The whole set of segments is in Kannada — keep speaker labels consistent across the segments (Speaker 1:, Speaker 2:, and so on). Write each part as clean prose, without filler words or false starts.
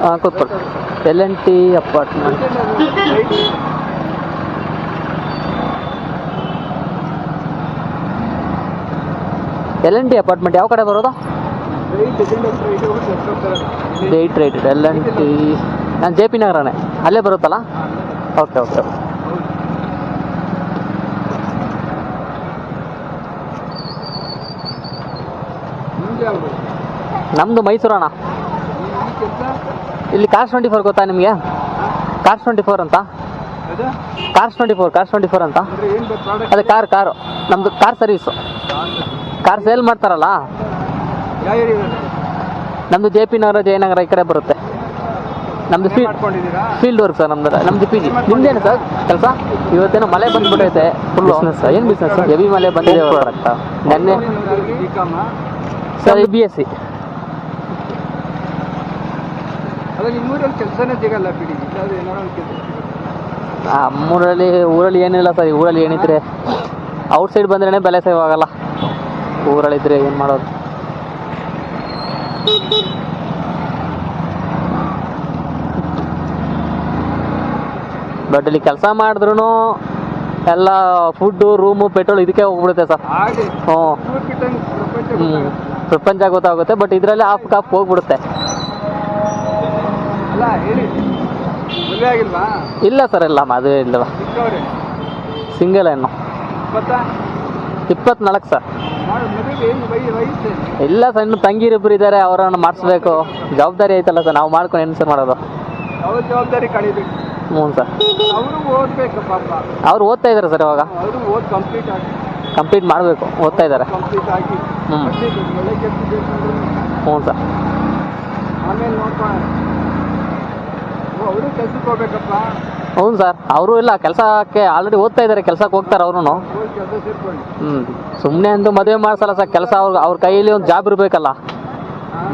Speaker 1: ಹಾಂ ಕೂತ್ಕೊಳ್ಳಿ. L&T apartment. L&T ಅಪಾರ್ಟ್ಮೆಂಟ್ ಯಾವ ಕಡೆ ಬರೋದು? Right L&T. ನಾನು JP ನಗರನೇ, ಅಲ್ಲೇ ಬರುತ್ತಲ್ಲ? Okay okay. ನಮ್ಮದು ಮೈಸೂರಣ್ಣ. ಇಲ್ಲಿ ಕಾರ್ಸ್ 24 ಗೊತ್ತಾ ನಿಮಗೆ? ಕಾರ್ಸ್ 24 ಅಂತ. ಕಾರ್ಸ್ 24 ಅಂತ. ಅದೇ ಕಾರು ನಮ್ಮದು ಕಾರ್ ಸರ್ವಿಸು. ಕಾರ್ ಸೇಲ್ ಮಾಡ್ತಾರಲ್ಲ, ನಮ್ಮದು JP ನಗರ, ಜಯನಗರ ಈ ಕಡೆ ಬರುತ್ತೆ. ನಮ್ಮದು ಫೀಲ್ಡ್ ವರ್ಕ್ ಸರ್. ನಮ್ಮದು PG. ನಿಮ್ದೇನು ಸರ್ ಕೆಲಸ? ಇವತ್ತೇನೋ ಮಳೆ ಬಂದ್ಬಿಟ್ಟೈತೆ ಫುಲ್ಲು. ಏನು ಬಿಸ್ನೆಸ್? ಹೆವಿ ಮಳೆ ಬಂದಿದೆ ಅಂತ ನೆನ್ನೆ ಸರ್. BSc. ಊರಲ್ಲಿ ಏನಿಲ್ಲ ಸರ್. ಊರಲ್ಲಿ ಏನಿದ್ರೆ ಔಟ್ಸೈಡ್ ಬಂದ್ರೇ ಬೆಲೆ ಸೇವ್ ಆಗಲ್ಲ. ಊರಲ್ಲಿದ್ದರೆ ಏನು ಮಾಡೋದು? ಬಟ್ ಇಲ್ಲಿ ಕೆಲಸ ಮಾಡಿದ್ರು ಎಲ್ಲ ಫುಡ್ಡು, ರೂಮು, ಪೆಟ್ರೋಲ್ ಇದಕ್ಕೆ ಹೋಗ್ಬಿಡುತ್ತೆ ಸರ್. ಪ್ರಪಂಚ ಗೊತ್ತಾಗುತ್ತೆ. ಬಟ್ ಇದರಲ್ಲಿ ಹಾಫ್ ಹೋಗ್ಬಿಡುತ್ತೆ. ಇಲ್ಲ ಸರ್, ಇಲ್ಲ ಮದುವೆ ಇಲ್ಲವ. ಸಿಂಗಲ್ ಹೆಣ್ಣು. 24 ಸರ್. ಇಲ್ಲ ಸರ್, ಇನ್ನು ತಂಗಿರಿಬ್ಬರು ಇದ್ದಾರೆ, ಅವರನ್ನು ಮಾಡಿಸ್ಬೇಕು. ಜವಾಬ್ದಾರಿ ಐತಲ್ಲ ಸರ್, ನಾವು ಮಾಡ್ಕೊಂಡು ಏನು ಸರ್ ಮಾಡೋದು? ಹ್ಞೂ ಸರ್. ಅವ್ರು ಓದ್ತಾ ಇದ್ದಾರೆ ಸರ್. ಇವಾಗ ಕಂಪ್ಲೀಟ್ ಮಾಡಬೇಕು, ಓದ್ತಾ ಇದ್ದಾರೆ. ಹ್ಞೂ ಸರ್. ಹೌದು ಸರ್. ಅವರು ಇಲ್ಲ ಕೆಲಸಕ್ಕೆ ಆಲ್ರೆಡಿ ಓದ್ತಾ ಇದ್ದಾರೆ, ಕೆಲಸಕ್ಕೆ ಹೋಗ್ತಾರೆ ಅವರು. ಸುಮ್ಮನೆ ಅಂದು ಮದುವೆ ಮಾಡಿಸಲ್ಲ ಸರ್. ಕೆಲಸ ಅವ್ರ ಕೈಯಲ್ಲಿ ಒಂದು ಜಾಬ್ ಇರಬೇಕಲ್ಲ.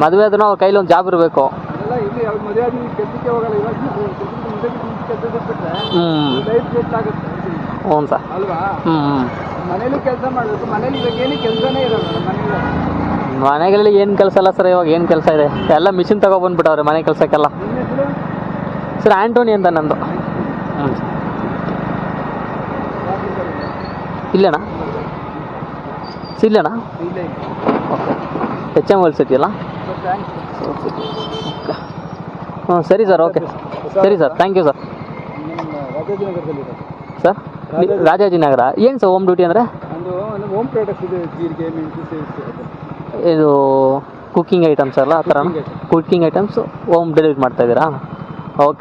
Speaker 1: ಮದುವೆ ಆದ್ರೂ ಅವ್ರ ಕೈಲಿ ಒಂದು ಜಾಬ್ ಇರಬೇಕು. ಹ್ಞೂ ಸರ್. ಮನೆಗಳಲ್ಲಿ ಏನು ಕೆಲಸ ಇಲ್ಲ ಸರ್. ಇವಾಗ ಏನು ಕೆಲಸ ಇದೆ? ಎಲ್ಲ ಮಿಷಿನ್ ತಗೊಬಂದ್ಬಿಟ್ಟವ್ರೆ ಮನೆ ಕೆಲಸಕ್ಕೆಲ್ಲ. ಸರ್ ಆ್ಯಂಟೋನಿ ಅಂತ ನಂದು. ಹ್ಞೂ ಸರ್. ಇಲ್ಲಣ್ಣ ಓಕೆ. HM ವರ್ಲ್ಡ್ ಸಿಟಿ ಅಲ್ಲ? ಓಕೆ. ಹ್ಞೂ ಸರಿ ಸರ್. ಓಕೆ ಸರಿ sir. Thank you sir. Sir Rajajinagar. ಏನು ಸರ್ ಹೋಮ್ ಡ್ಯೂಟಿ ಅಂದರೆ? ಇದು ಕುಕ್ಕಿಂಗ್ ಐಟಮ್ಸ್ ಅಲ್ಲ, ಆ ಥರ? ಕುಕ್ಕಿಂಗ್ ಐಟಮ್ಸ್ ಹೋಮ್ ಡೆಲಿವರಿ ಮಾಡ್ತಾಯಿದ್ದೀರಾ? ಓಕೆ.